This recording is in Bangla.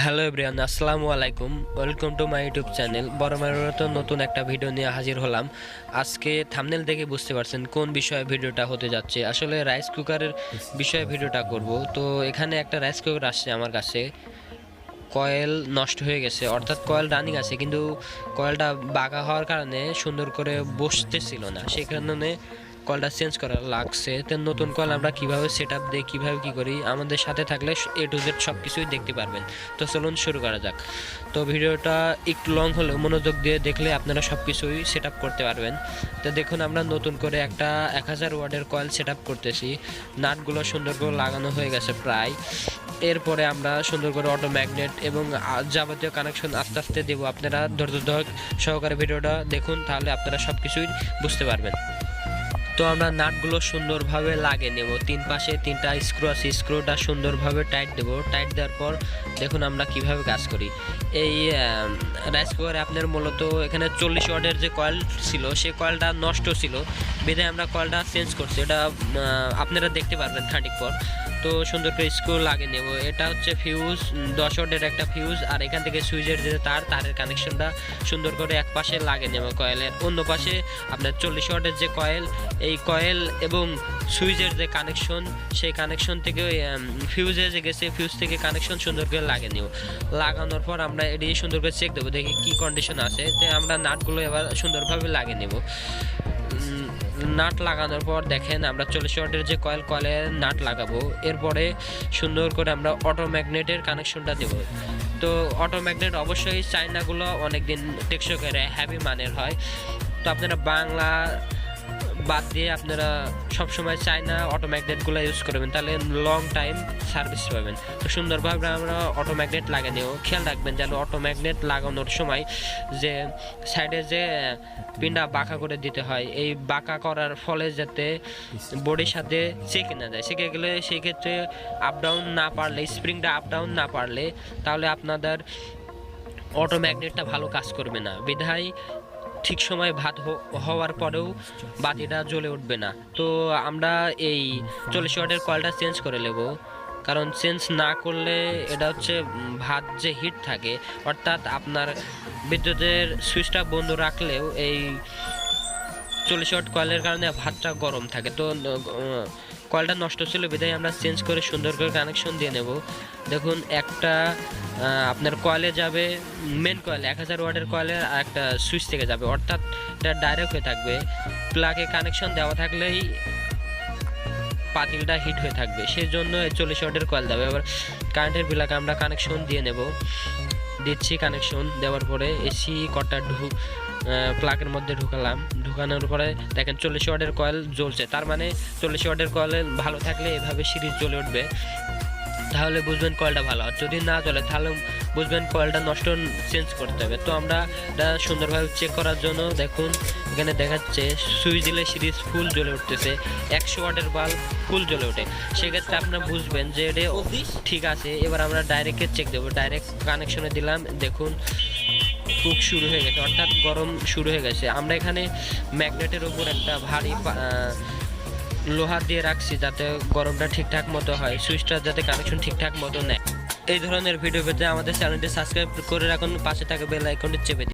হ্যালো এভরিওয়ান, আসসালামু আলাইকুম। Welcome to my YouTube channel. বরাবরের তো নতুন একটা ভিডিও নিয়ে হাজির হলাম। আজকে থাম্বনেল দেখে বুঝতে পারছেন কোন বিষয়ে ভিডিওটা হতে যাচ্ছে। আসলে রাইস কুকারের বিষয়ে ভিডিওটা করব। তো এখানে একটা রাইস কুকার আসছে আমার কাছে, কয়েল নষ্ট হয়ে গেছে, অর্থাৎ কয়েল রানিং আছে কিন্তু কয়েলটা বাঁকা হওয়ার কারণে সুন্দর করে বসতেছিল না, সেই কারণে কয়েলটা চেঞ্জ করা লাগছে। তো নতুন কয়েল আমরা কীভাবে সেট আপ দিই, কীভাবে কী করি, আমাদের সাথে থাকলে এ টু জেড সব কিছুই দেখতে পারবেন। তো চলুন শুরু করা যাক। তো ভিডিওটা একটু লং হলেও মনোযোগ দিয়ে দেখলে আপনারা সব কিছুই সেট আপ করতে পারবেন। তো দেখুন, আমরা নতুন করে একটা 1000 ওয়াটের কয়েল সেট আপ করতেছি। নাটগুলো সুন্দর করে লাগানো হয়ে গেছে প্রায়। এরপরে আমরা সুন্দর করে অটো ম্যাগনেট এবং যাবতীয় কানেকশন আস্তে আস্তে দেবো। আপনারা ধৈর্য সহকারে ভিডিওটা দেখুন, তাহলে আপনারা সব কিছুই বুঝতে পারবেন। তো আমরা নাটগুলো সুন্দরভাবে লাগিয়ে নেব। তিন পাশে তিনটা স্ক্রু আছে, স্ক্রুটা সুন্দরভাবে টাইট দেব। টাইট দেওয়ার পর দেখুন আমরা কিভাবে কাজ করি। এই রাইস কুকারে আপনার মূলত এখানে 40 ওয়াটের যে কয়েল ছিল, সেই কয়েলটা নষ্ট ছিল, বিধায় আমরা কয়েলটা চেঞ্জ করছি। এটা আপনারা দেখতে পারবেন খানিক পর। তো সুন্দর করে স্ক্রু লাগিয়ে নেব। এটা হচ্ছে ফিউজ, 10 ওয়াটের একটা ফিউজ, আর এখান থেকে সুইচের যে তারের কানেকশনটা সুন্দর করে এক পাশে লাগিয়ে নেব কয়েলের। অন্য পাশে আপনার 40 ওয়াটের যে কয়েল, এই কয়েল এবং সুইচের যে কানেকশন, সেই কানেকশন থেকে ফিউজে যে গেছে, ফিউজ থেকে কানেকশন সুন্দর করে লাগিয়ে নেব। লাগানোর পর আমরা এটি সুন্দর করে চেক দেবো, দেখি কী কন্ডিশন আছে। তো আমরা নাটগুলো এবার সুন্দরভাবে লাগিয়ে নেব। নাট লাগানোর পর দেখেন আমরা 40 ওয়াটের যে কয়েলের নাট লাগাবো। এরপরে সুন্দর করে আমরা অটো ম্যাগনেটের কানেকশনটা দেব। তো অটো ম্যাগনেট অবশ্যই চায়নাগুলো অনেকদিন টেকসই করে, হ্যাভি মানের হয়। তো আপনারা বাংলা বাদ দিয়ে আপনারা সবসময় চায়না অটো ম্যাগনেটগুলো ইউজ করবেন, তাহলে লং টাইম সার্ভিস পাবেন। তো সুন্দরভাবে আমরা অটো ম্যাগনেট লাগিয়ে নেব। খেয়াল রাখবেন যেন অটো ম্যাগনেট লাগানোর সময় যে সাইডে যে পিনটা বাঁকা করে দিতে হয়, এই বাঁকা করার ফলে যাতে বডির সাথে চেকে না যায়। চেকে গেলে সেই ক্ষেত্রে আপ ডাউন না পারলে, স্প্রিংটা আপ ডাউন না পারলে, তাহলে আপনাদের অটো ম্যাগনেটটা ভালো কাজ করবে না, বিধায় ঠিক সময় ভাত হওয়ার পরেও বাতিটা জ্বলে উঠবে না। তো আমরা এই 40 ওয়াটের কয়েলটা চেঞ্জ করে নেব, কারণ চেঞ্জ না করলে এটা হচ্ছে ভাত যে হিট থাকে, অর্থাৎ আপনার বিদ্যুতের সুইচটা বন্ধ রাখলেও এই 40 ওয়াট কয়েলের কারণে ভাতটা গরম থাকে। তো কয়েলটা নষ্ট ছিল, বিধায় আমরা চেঞ্জ করে সুন্দর করে কানেকশন দিয়ে নেব। দেখুন, একটা আপনার কয়েলে যাবে, মেন কয়েল 1000 ওয়াটের কয়েলের, আর একটা সুইচ থেকে যাবে, অর্থাৎ এটা ডাইরেক্ট হয়ে থাকবে। প্লাগে কানেকশন দেওয়া থাকলেই পাতিলটা হিট হয়ে থাকবে, সেই জন্য 40 ওয়াটের কয়েল দেবে। এবার কারেন্টের প্লাগে আমরা কানেকশন দিয়ে নেব। দিচ্ছি, কানেকশন দেওয়ার পরে এসি কটা প্লাগের মধ্যে ঢুকানোর পরে দেখেন 40 ওয়াটের কয়েল জ্বলছে। তার মানে 40 ওয়াটের কয়েল ভালো থাকলে এভাবে সিরিজ জ্বলে উঠবে, তাহলে বুঝবেন কয়েলটা ভালো। আর যদি না জ্বলে তাহলে বুঝবেন কয়েলটা নষ্ট, চেঞ্জ করতে হবে। তো আমরা এটা সুন্দরভাবে চেক করার জন্য দেখুন এখানে দেখাচ্ছে সুইচ দিলে সিরিজ ফুল জ্বলে উঠতেছে, 100 ওয়াটের বাল্ব ফুল জ্বলে ওঠে। সেক্ষেত্রে আপনারা বুঝবেন যে এটা ঠিক আছে। এবার আমরা ডাইরেক্টে চেক দেবো। ডাইরেক্ট কানেকশনে দিলাম, দেখুন কুক শুরু হয়ে গেছে, অর্থাৎ গরম শুরু হয়ে গেছে। আমরা এখানে ম্যাগনেটের উপর একটা ভারী লোহা দিয়ে রাখছি যাতে গরমটা ঠিকঠাক মতো হয়, সুইচটা যাতে কানেকশন ঠিকঠাক মতো নেয়। এই ধরনের ভিডিও পেতে আমাদের চ্যানেলটি সাবস্ক্রাইব করে রাখুন, পাশে থাকা বেল আইকনটি চেপে দিন।